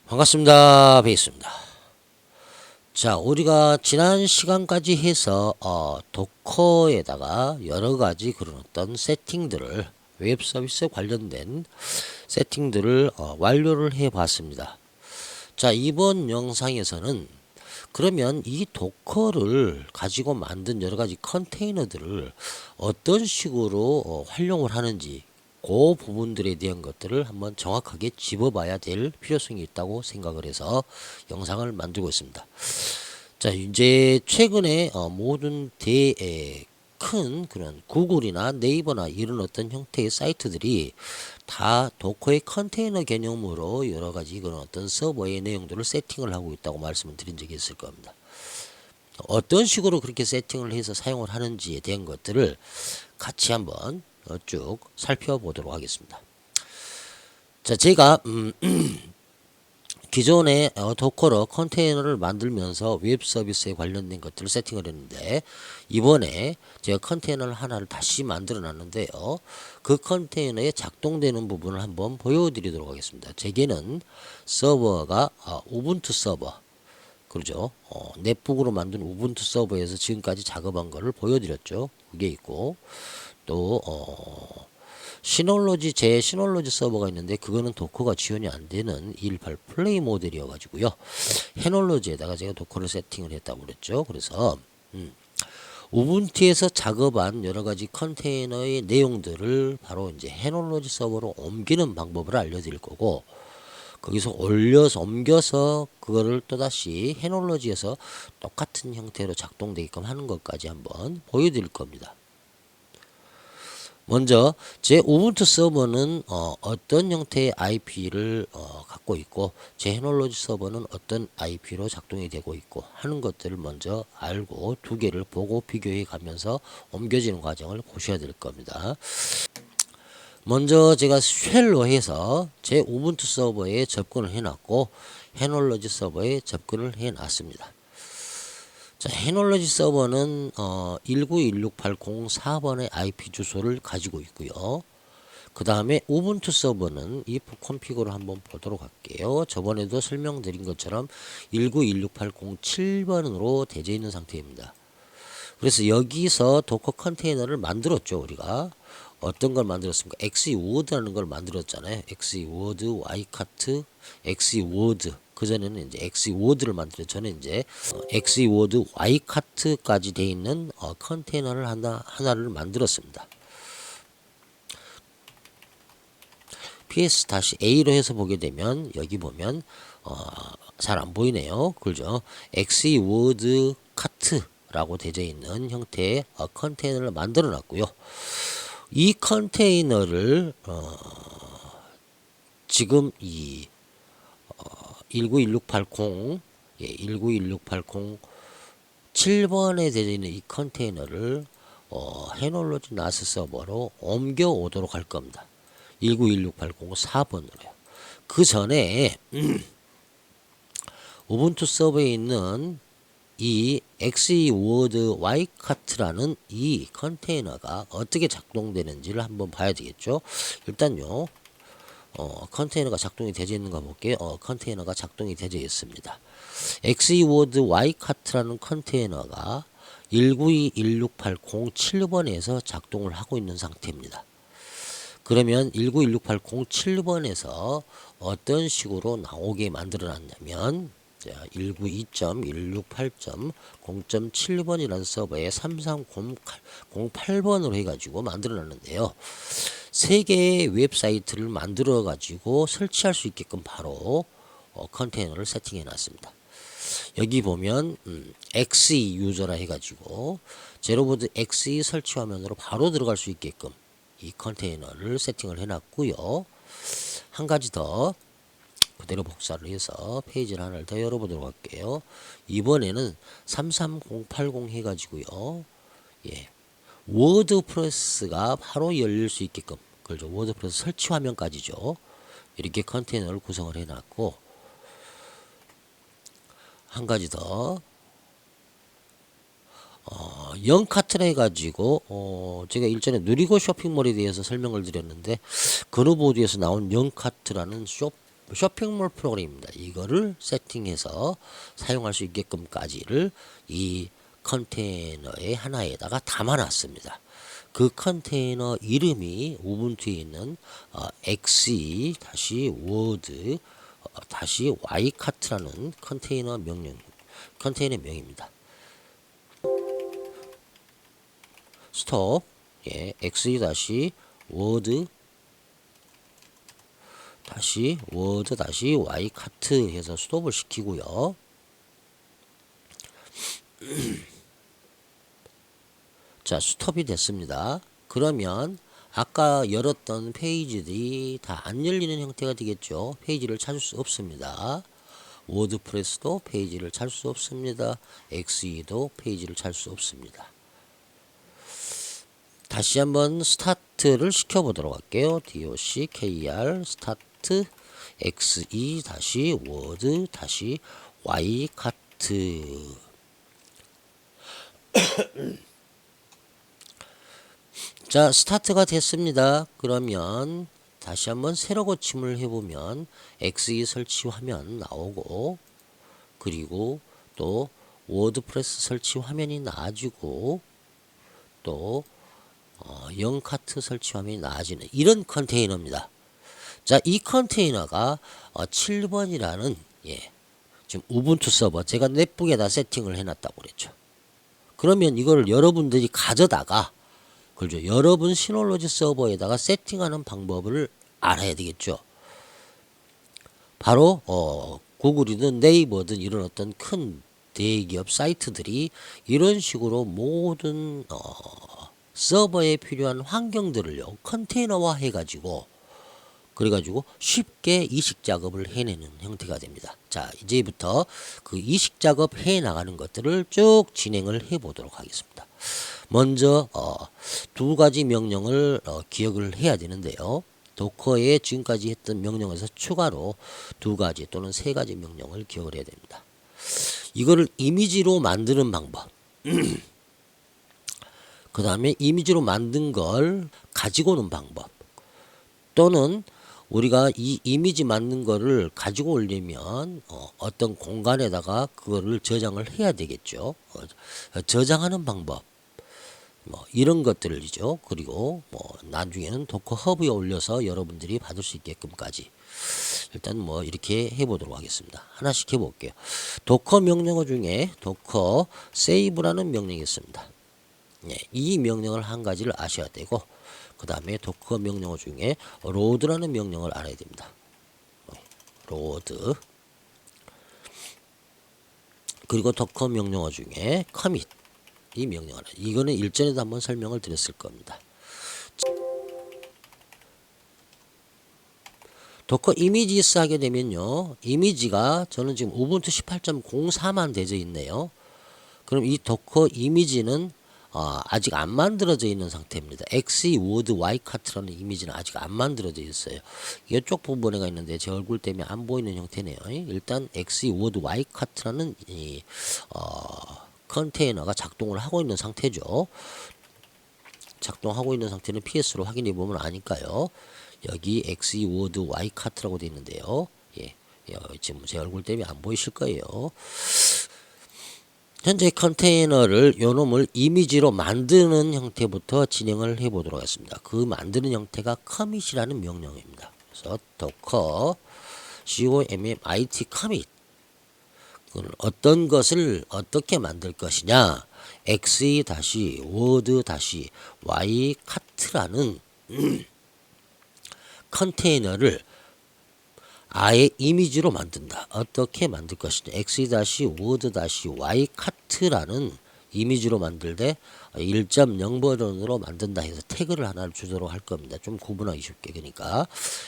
반갑습니다. 베이스입니다. 자, 우리가 지난 시간까지 해서 도커에다가 여러 가지 그런 어떤 세팅들을 웹 서비스에 관련된 세팅들을 완료를 해 봤습니다. 자, 이번 영상에서는 그러면 이 도커를 가지고 만든 여러 가지 컨테이너들을 어떤 식으로 활용을 하는지 그 부분들에 대한 것들을 한번 정확하게 집어봐야 될 필요성이 있다고 생각을 해서 영상을 만들고 있습니다. 자, 이제 최근에 모든 큰 그런 구글이나 네이버나 이런 어떤 형태의 사이트들이 다 도커의 컨테이너 개념으로 여러 가지 그런 어떤 서버의 내용들을 세팅을 하고 있다고 말씀을 드린 적이 있을 겁니다. 어떤 식으로 그렇게 세팅을 해서 사용을 하는지에 대한 것들을 같이 한번 쭉 살펴보도록 하겠습니다. 자, 제가 기존에 도커로 컨테이너를 만들면서 웹 서비스에 관련된 것들을 세팅을 했는데, 이번에 제가 컨테이너를 하나를 다시 만들어 놨는데요, 그 컨테이너에 작동되는 부분을 한번 보여드리도록 하겠습니다. 제게는 서버가 우분투 서버, 그러죠. 넷북으로 만든 우분투 서버에서 지금까지 작업한 거를 보여드렸죠. 그게 있고, 또 시놀로지, 제 시놀로지 서버가 있는데 그거는 도커가 지원이 안 되는 218 플레이 모델이어 가지고요. 해놀로지에다가 제가 도커를 세팅을 했다고 그랬죠. 그래서 우분투에서 작업한 여러 가지 컨테이너의 내용들을 바로 이제 해놀로지 서버로 옮기는 방법을 알려드릴 거고, 거기서 옮겨서 그거를 또다시 해놀로지에서 똑같은 형태로 작동되게끔 하는 것까지 한번 보여드릴 겁니다. 먼저 제 우분투 서버는 어떤 형태의 IP를 갖고 있고, 제 해놀로지 서버는 어떤 IP로 작동이 되고 있고 하는 것들을 먼저 알고 두 개를 보고 비교해 가면서 옮겨지는 과정을 보셔야 될 겁니다. 먼저 제가 쉘로 해서 제 우분투 서버에 접근을 해놨고, 해놀로지 서버에 접근을 해놨습니다. 자, 해놀로지 서버는 1916804번의 IP 주소를 가지고 있고요. 그 다음에 우분투 서버는 if config를 한번 보도록 할게요. 저번에도 설명드린 것처럼 1916807번으로 되어 있는 상태입니다. 그래서 여기서 도커 컨테이너를 만들었죠. 우리가 어떤 걸 만들었습니까? XWord라는 걸 만들었잖아요. XWord, Ycat, XWord. 그전에는 이제 XWord를 만들었죠. 저는 이제 XWord, Ycat까지 되어 있는 컨테이너를 하나를 만들었습니다. ps-a로 해서 보게 되면 여기 보면 잘 안 보이네요. 그죠? XWord cat 라고 되어 있는 형태의 컨테이너를 만들어 놨고요. 이 컨테이너를 지금 이 1916880 1916807번에 되어 있는 이 컨테이너를 해놀로지 나스 서버로 옮겨 오도록 할 겁니다. 1916804번으로요. 그 전에 우분투 서버에 있는 이 XWord Ycat라는 이 컨테이너가 어떻게 작동되는지를 한번 봐야 되겠죠. 일단요, 컨테이너가 작동이 되어 있는가 볼게요. 컨테이너가 작동이 되어 있습니다. XWord Ycat라는 컨테이너가 192.16807번에서 작동을 하고 있는 상태입니다. 그러면 1916807번에서 어떤 식으로 나오게 만들어 놨냐면, 192.168.0.7번이라는 서버에 3308번으로 해가지고 만들어 놨는데요. 세 개의 웹사이트를 만들어 가지고 설치할 수 있게끔 바로 컨테이너를 세팅해 놨습니다. 여기 보면 XE 유저라 해가지고 제로보드 XE 설치 화면으로 바로 들어갈 수 있게끔 이 컨테이너를 세팅을 해놨고요. 한 가지 더 그대로 복사를 해서 페이지를 하나를 더 열어보도록 할게요. 이번에는 33080 해가지고요. 워드프레스가 바로 열릴 수 있게끔, 그렇죠. 워드프레스 설치 화면까지죠. 이렇게 컨테이너를 구성을 해놨고, 한 가지 더 0카트라 해가지고 제가 일전에 누리고 쇼핑몰에 대해서 설명을 드렸는데, 그누보드에서 나온 0카트라는 쇼핑몰 프로그램입니다. 이거를 세팅해서 사용할 수 있게끔까지를 이 컨테이너의 하나에다가 담아놨습니다. 그 컨테이너 이름이 우분투에 있는 xe-word ycart라는 컨테이너 명입니다. 스톱, 예, xe-word ycart 해서 스톱을 시키고요. 자, 스톱이 됐습니다. 그러면 아까 열었던 페이지들이 다 안 열리는 형태가 되겠죠. 페이지를 찾을 수 없습니다. 워드프레스도 페이지를 찾을 수 없습니다. XE도 페이지를 찾을 수 없습니다. 다시 한번 스타트를 시켜보도록 할게요. docker 스타트 xe-word ycart. 자, 스타트가 됐습니다. 그러면 다시 한번 새로 고침을 해보면 xe 설치 화면 나오고, 그리고 또 워드프레스 설치 화면이 나아지고, 또 영카트 설치 화면이 나아지는 이런 컨테이너입니다. 자, 이 컨테이너가 7번이라는 지금 우분투 서버 제가 넷북에다 세팅을 해놨다고 그랬죠. 그러면 이거를 여러분들이 가져다가 그렇죠. 여러분 시놀로지 서버에다가 세팅하는 방법을 알아야 되겠죠. 바로 구글이든 네이버든 이런 어떤 큰 대기업 사이트들이 이런 식으로 모든 서버에 필요한 환경들을요 컨테이너화 해가지고 그래가지고 쉽게 이식 작업을 해내는 형태가 됩니다. 자, 이제부터 그 이식 작업 해 나가는 것들을 쭉 진행을 해 보도록 하겠습니다. 먼저 두 가지 명령을 기억을 해야 되는데요. 도커에 지금까지 했던 명령에서 추가로 두 가지 또는 세 가지 명령을 기억을 해야 됩니다. 이거를 이미지로 만드는 방법. 그 다음에 이미지로 만든 걸 가지고 오는 방법. 또는 우리가 이 이미지 만든 거를 가지고 오려면 어떤 공간에다가 그거를 저장을 해야 되겠죠. 저장하는 방법. 뭐 이런 것들이죠. 그리고 뭐 나중에는 도커 허브에 올려서 여러분들이 받을 수 있게끔까지 일단 뭐 이렇게 해보도록 하겠습니다. 하나씩 해볼게요. 도커 명령어 중에 도커 세이브라는 명령이 있습니다. 이 명령을 한 가지를 아셔야 되고, 그 다음에 도커 명령어 중에 로드라는 명령을 알아야 됩니다. 로드. 그리고 도커 명령어 중에 커밋. 이 명령을. 이거는 일전에도 한번 설명을 드렸을 겁니다. 도커 이미지스 하게 되면요. 이미지가 저는 지금 우분투 18.04만 되어 있네요. 그럼 이 도커 이미지는 아직 안 만들어져 있는 상태입니다. xe-word ycart라는 이미지는 아직 안 만들어져 있어요. 이쪽 부분에가 있는데 제 얼굴 때문에 안 보이는 형태네요. 일단 xe-word ycart라는 이 컨테이너가 작동을 하고 있는 상태죠. 작동하고 있는 상태는 PS로 확인해 보면 아니까요. 여기 xe-word ycart라고 되어 있는데요. 지금 제 얼굴 때문에 안 보이실 거예요. 현재 컨테이너를 요놈을 이미지로 만드는 형태부터 진행을 해 보도록 하겠습니다. 그 만드는 형태가 commit이라는 명령입니다. 그래서 docker commit commit 어떤 것을 어떻게 만들 것이냐 xe-word ycart라는 컨테이너를 아예 이미지로 만든다. 어떻게 만들 것이냐. xe-word ycart라는 이미지로 만들 때 1.0 버전으로 만든다 해서 태그를 하나를 주도록 할 겁니다. 좀 구분하기 쉽게. 그러니까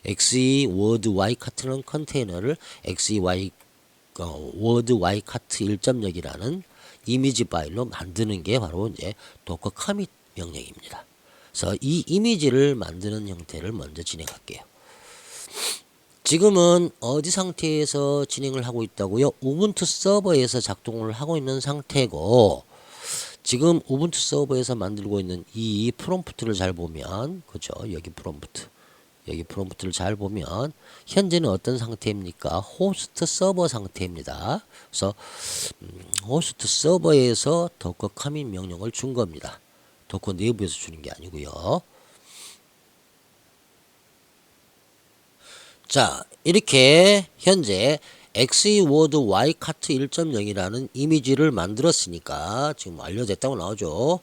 xe-word ycart라는 컨테이너를 word ycart 1.0이라는 이미지 파일로 만드는 게 바로 이제 docker commit 명령입니다. 그래서 이 이미지를 만드는 형태를 먼저 진행할게요. 지금은 어디 상태에서 진행을 하고 있다고요? 우분투 서버에서 작동을 하고 있는 상태고, 지금 우분투 서버에서 만들고 있는 이 프롬프트를 잘 보면, 그죠? 여기 프롬프트. 여기 프롬프트를 잘 보면 현재는 어떤 상태입니까? 호스트 서버 상태입니다. 그래서 호스트 서버에서 도커 커밋 명령을 준 겁니다. 도커 내부에서 주는 게 아니고요. 자, 이렇게 현재 XEWord Ycat 1.0이라는 이미지를 만들었으니까 지금 완료됐다고 나오죠.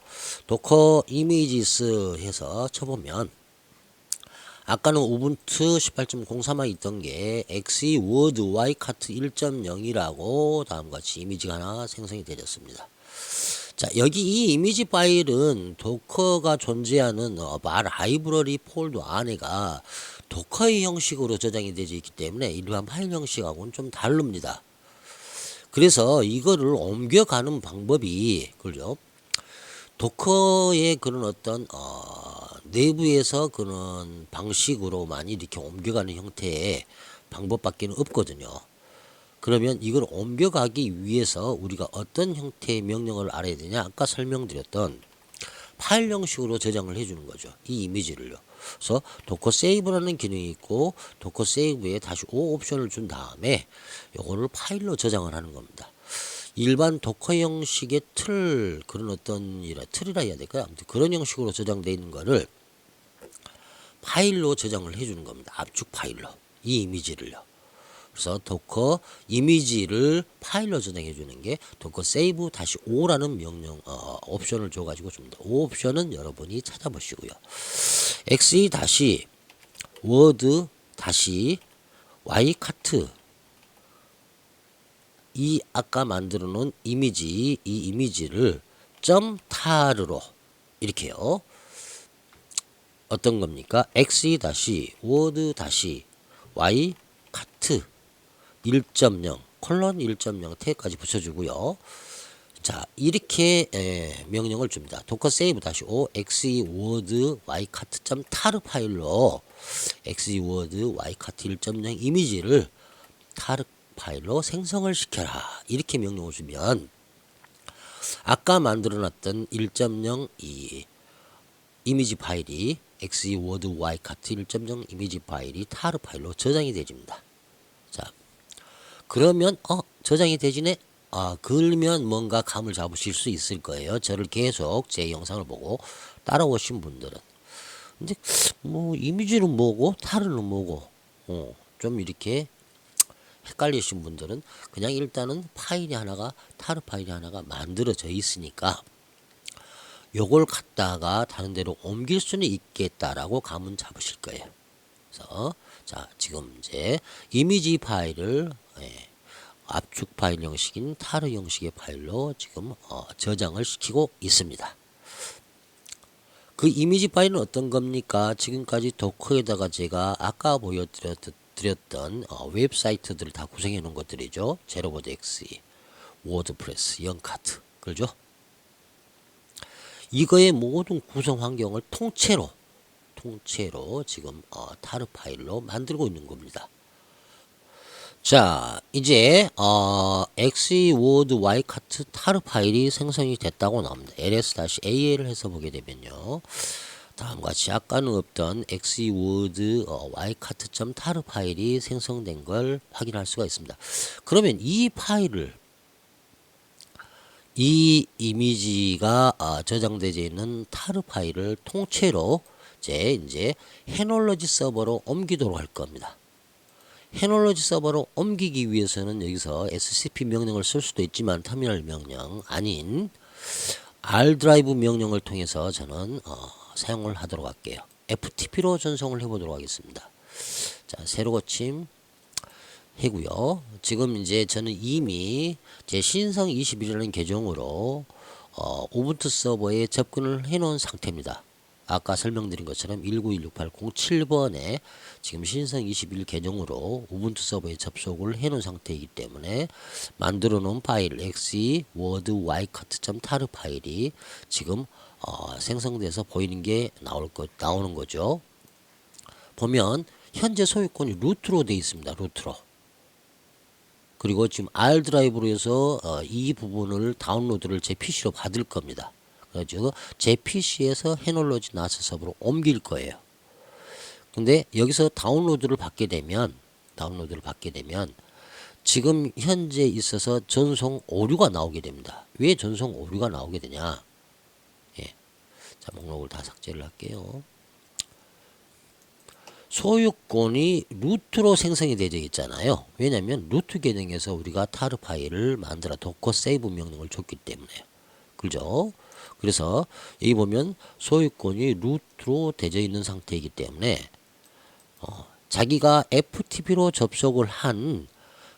도커 이미지스 해서 쳐보면 아까는 우분투 18.03에 있던 게 XEWord Ycat 1.0이라고 다음같이 이미지가 하나 생성이 되었습니다. 자, 여기 이 이미지 파일은 도커가 존재하는 라이브러리 폴더 안에가 도커의 형식으로 저장이 되어 있기 때문에 일반 파일 형식하고는 좀 다릅니다. 그래서 이거를 옮겨가는 방법이 그죠? 도커의 그런 어떤 내부에서 그런 방식으로 많이 이렇게 옮겨가는 형태의 방법밖에 없거든요. 그러면 이걸 옮겨가기 위해서 우리가 어떤 형태의 명령을 알아야 되냐? 아까 설명드렸던 파일 형식으로 저장을 해주는 거죠. 이 이미지를요. 그래서 도커 세이브라는 기능이 있고 도커 세이브에 다시 O 옵션을 준 다음에 요거를 파일로 저장을 하는 겁니다. 일반 도커 형식의 틀 그런 어떤 틀이라 해야 될까요? 아무튼 그런 형식으로 저장되어 있는 거를 파일로 저장을 해주는 겁니다. 압축 파일로 이 이미지를요. 그래서 도커 이미지를 파일로 저장해 주는 게 도커 세이브 다시 O라는 명령 옵션을 줘 가지고 줍니다. O 옵션은 여러분이 찾아보시고요. xe 다시 word 다시 ycat 이 아까 만들어 놓은 이미지 이 이미지를 .tar로 이렇게요. 어떤 겁니까? xe 다시 word 다시 ycat 1.0 콜론 1.0 태그까지 붙여주고요. 자, 이렇게 명령을 줍니다. 도커 세이브 다시 O XEWord ycat.tar 파일로 XEWord ycat 1.0 이미지를 tar 파일로 생성을 시켜라. 이렇게 명령을 주면 아까 만들어놨던 1.0 이 이미지 파일이 XEWord ycat 1.0 이미지 파일이 tar 파일로 저장이 되집니다. 자, 그러면 저장이 되지네. 그러면 뭔가 감을 잡으실 수 있을 거예요. 저를 계속 제 영상을 보고 따라오신 분들은. 근데 뭐 이미지는 뭐고 타르는 뭐고 좀 이렇게 헷갈리신 분들은 그냥 일단은 파일이 하나가 타르 파일이 하나가 만들어져 있으니까 요걸 갖다가 다른 데로 옮길 수는 있겠다라고 감은 잡으실 거예요. 그래서 자, 지금 이제 이미지 파일을 압축 파일 형식인 타르 형식의 파일로 지금 저장을 시키고 있습니다. 그 이미지 파일은 어떤 겁니까? 지금까지 도커에다가 제가 아까 보여드렸던 웹사이트들을 다 구성해 놓은 것들이죠. 제로보드 XE, 워드프레스, 영카트, 그죠? 이거의 모든 구성 환경을 통째로 지금 타르 파일로 만들고 있는 겁니다. 자, 이제 XEWord ycat tar 파일이 생성이 됐다고 나옵니다. ls-al을 해서 보게 되면요. 다음같이 아까는 없던 XEWord ycat.tar 파일이 생성된 걸 확인할 수가 있습니다. 그러면 이 파일을 이 이미지가 저장되어 있는 tar 파일을 통째로 이제 해놀러지 서버로 옮기도록 할 겁니다. 해놀러지 서버로 옮기기 위해서는 여기서 scp 명령을 쓸 수도 있지만 터미널 명령 아닌 R 드라이브 명령을 통해서 저는 사용을 하도록 할게요. FTP로 전송을 해보도록 하겠습니다. 자, 새로 고침 해고요. 지금 이제 저는 이미 제 신성 21이라는 계정으로 우분투 서버에 접근을 해놓은 상태입니다. 아까 설명드린 것처럼 1916807번에 지금 신성 21 계정으로 우분투 서버에 접속을 해놓은 상태이기 때문에 만들어 놓은 파일 XEWord ycat.tar 파일이 지금 생성돼서 보이는 게 나오는 거죠. 보면 현재 소유권이 루트로 되어 있습니다. 루트로. 그리고 지금 R 드라이브로 해서 이 부분을 다운로드를 제 PC로 받을 겁니다. 그래서 제 PC에서 해놀러지 나스 서버로 옮길 거예요. 근데 여기서 다운로드를 받게 되면 지금 현재 있어서 전송 오류가 나오게 됩니다. 왜 전송 오류가 나오게 되냐? 예. 자, 목록을 다 삭제를 할게요. 소유권이 루트로 생성이 되어 있잖아요. 왜냐하면 루트 계정에서 우리가 타르 파일을 만들어 도커 세이브 명령을 줬기 때문에요. 그죠? 그래서 여기 보면 소유권이 루트로 되어 있는 상태이기 때문에 자기가 FTP로 접속을 한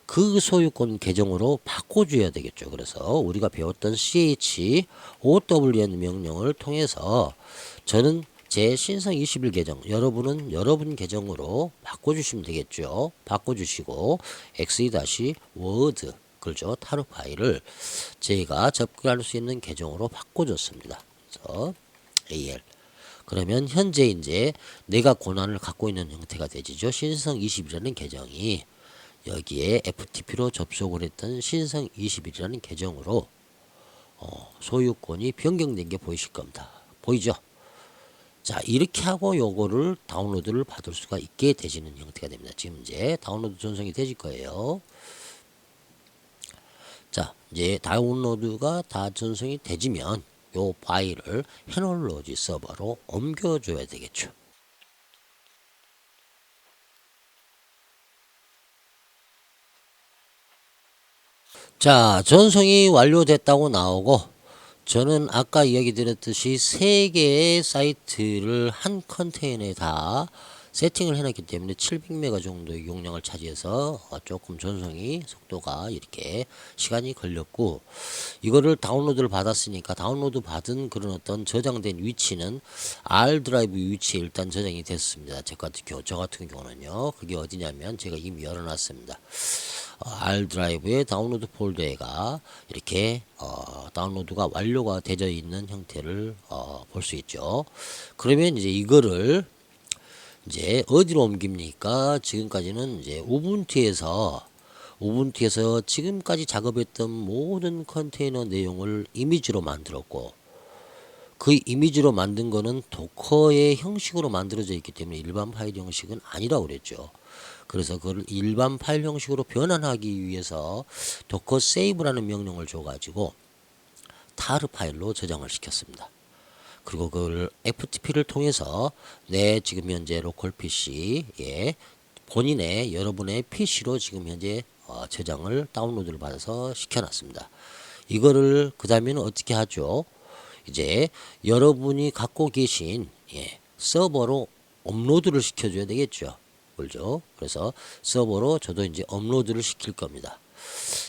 그 소유권 계정으로 바꿔줘야 되겠죠. 그래서 우리가 배웠던 CHOWN 명령을 통해서 저는 제 신성 21 계정, 여러분은 여러분 계정으로 바꿔주시면 되겠죠. 바꿔주시고 exe-word 그렇죠. 타르 파일을 제가 접근할 수 있는 계정으로 바꿔줬습니다. 그래서 AL 그러면 현재 이제 내가 권한을 갖고 있는 형태가 되죠. 신성 20이라는 계정이 여기에 FTP로 접속을 했던 신성 21이라는 계정으로 소유권이 변경된 게 보이실 겁니다. 보이죠? 자, 이렇게 하고 요거를 다운로드를 받을 수가 있게 되시는 형태가 됩니다. 지금 이제 다운로드 전송이 되실 거예요. 자, 이제 다운로드가 다 전송이 되지면 요 파일을 헤놀로지 서버로 옮겨줘야 되겠죠. 자, 전송이 완료됐다고 나오고 저는 아까 이야기 드렸듯이 3개의 사이트를 한 컨테이너에 다 세팅을 해놨기 때문에 700메가 정도의 용량을 차지해서 조금 전송이 속도가 이렇게 시간이 걸렸고 이거를 다운로드를 받았으니까 다운로드 받은 그런 어떤 저장된 위치는 R 드라이브 위치에 일단 저장이 됐습니다. 저 같은 경우는요. 그게 어디냐면 제가 이미 열어놨습니다. R 드라이브의 다운로드 폴더가 이렇게 다운로드가 완료가 되어 있는 형태를 볼 수 있죠. 그러면 이제 이거를 이제 어디로 옮깁니까? 지금까지는 이제 우분투에서 지금까지 작업했던 모든 컨테이너 내용을 이미지로 만들었고 그 이미지로 만든 거는 도커의 형식으로 만들어져 있기 때문에 일반 파일 형식은 아니라고 그랬죠. 그래서 그걸 일반 파일 형식으로 변환하기 위해서 도커 세이브라는 명령을 줘가지고 타르 파일로 저장을 시켰습니다. 그리고 그걸 FTP를 통해서 내 지금 현재 로컬 PC에 본인의 여러분의 PC로 지금 현재 저장을 다운로드를 받아서 시켜놨습니다. 이거를 그 다음에는 어떻게 하죠? 이제 여러분이 갖고 계신 서버로 업로드를 시켜줘야 되겠죠. 그렇죠? 그래서 서버로 저도 이제 업로드를 시킬 겁니다.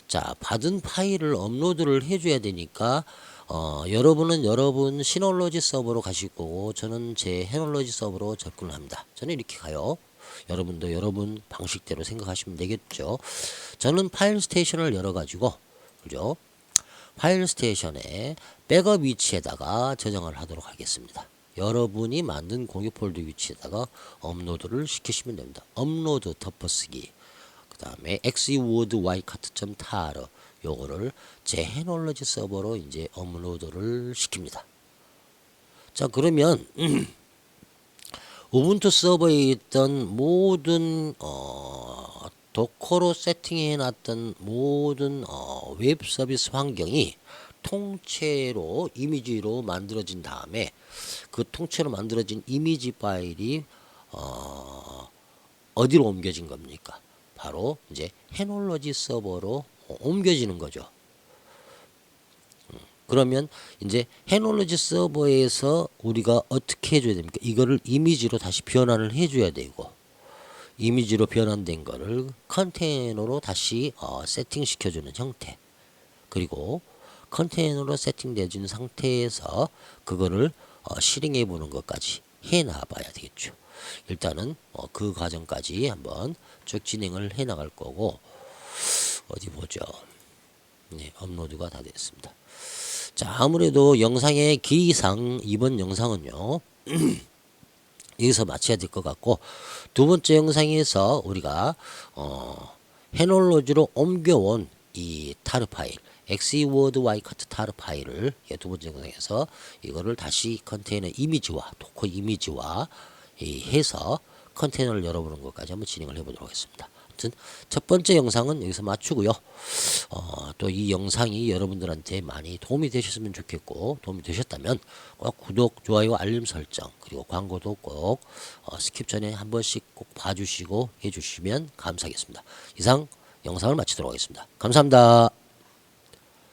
자, 받은 파일을 업로드를 해줘야 되니까 여러분은 여러분 시놀로지 서버로 가실 거고 저는 제 헤놀로지 서버로 접근을 합니다. 저는 이렇게 가요. 여러분도 여러분 방식대로 생각하시면 되겠죠. 저는 파일 스테이션을 열어가지고 그죠? 파일 스테이션에 백업 위치에다가 저장을 하도록 하겠습니다. 여러분이 만든 공유 폴더 위치에다가 업로드를 시키시면 됩니다. 업로드 덮어쓰기 그 다음에 exe-word ycat.tar 요거를 제 헤놀로지 서버로 이제 업로드를 시킵니다. 자, 그러면 우분투 서버에 있던 모든 도커로 세팅해 놨던 모든 웹 서비스 환경이 통째로 이미지로 만들어진 다음에 그 통째로 만들어진 이미지 파일이 어디로 옮겨진 겁니까? 바로 이제 헤놀로지 서버로 옮겨지는 거죠. 그러면 이제 헤놀로지 서버에서 우리가 어떻게 해줘야 됩니까? 이거를 이미지로 다시 변환을 해줘야 되고 이미지로 변환된 거를 컨테이너로 다시 세팅시켜주는 형태 그리고 컨테이너로 세팅되어진 상태에서 그거를 실행해 보는 것까지 해 나가봐야 되겠죠. 일단은 그 과정까지 한번 쭉 진행을 해 나갈 거고 어디 보죠. 네, 업로드가 다 됐습니다. 자, 아무래도 영상의 길이상 이번 영상은요 여기서 마쳐야 될 것 같고 두 번째 영상에서 우리가 헤놀로지로 옮겨온 이 타르 파일 exe-word ycat 타르 파일을 두 번째 영상에서 이거를 다시 컨테이너 이미지와 도커 이미지와 해서 컨테이너를 열어보는 것까지 한번 진행을 해보도록 하겠습니다. 아무튼 첫 번째 영상은 여기서 마치고요. 또 이 영상이 여러분들한테 많이 도움이 되셨으면 좋겠고, 도움이 되셨다면 꼭 구독, 좋아요, 알림 설정, 그리고 광고도 꼭 스킵 전에 한 번씩 꼭 봐주시고 해주시면 감사하겠습니다. 이상 영상을 마치도록 하겠습니다. 감사합니다.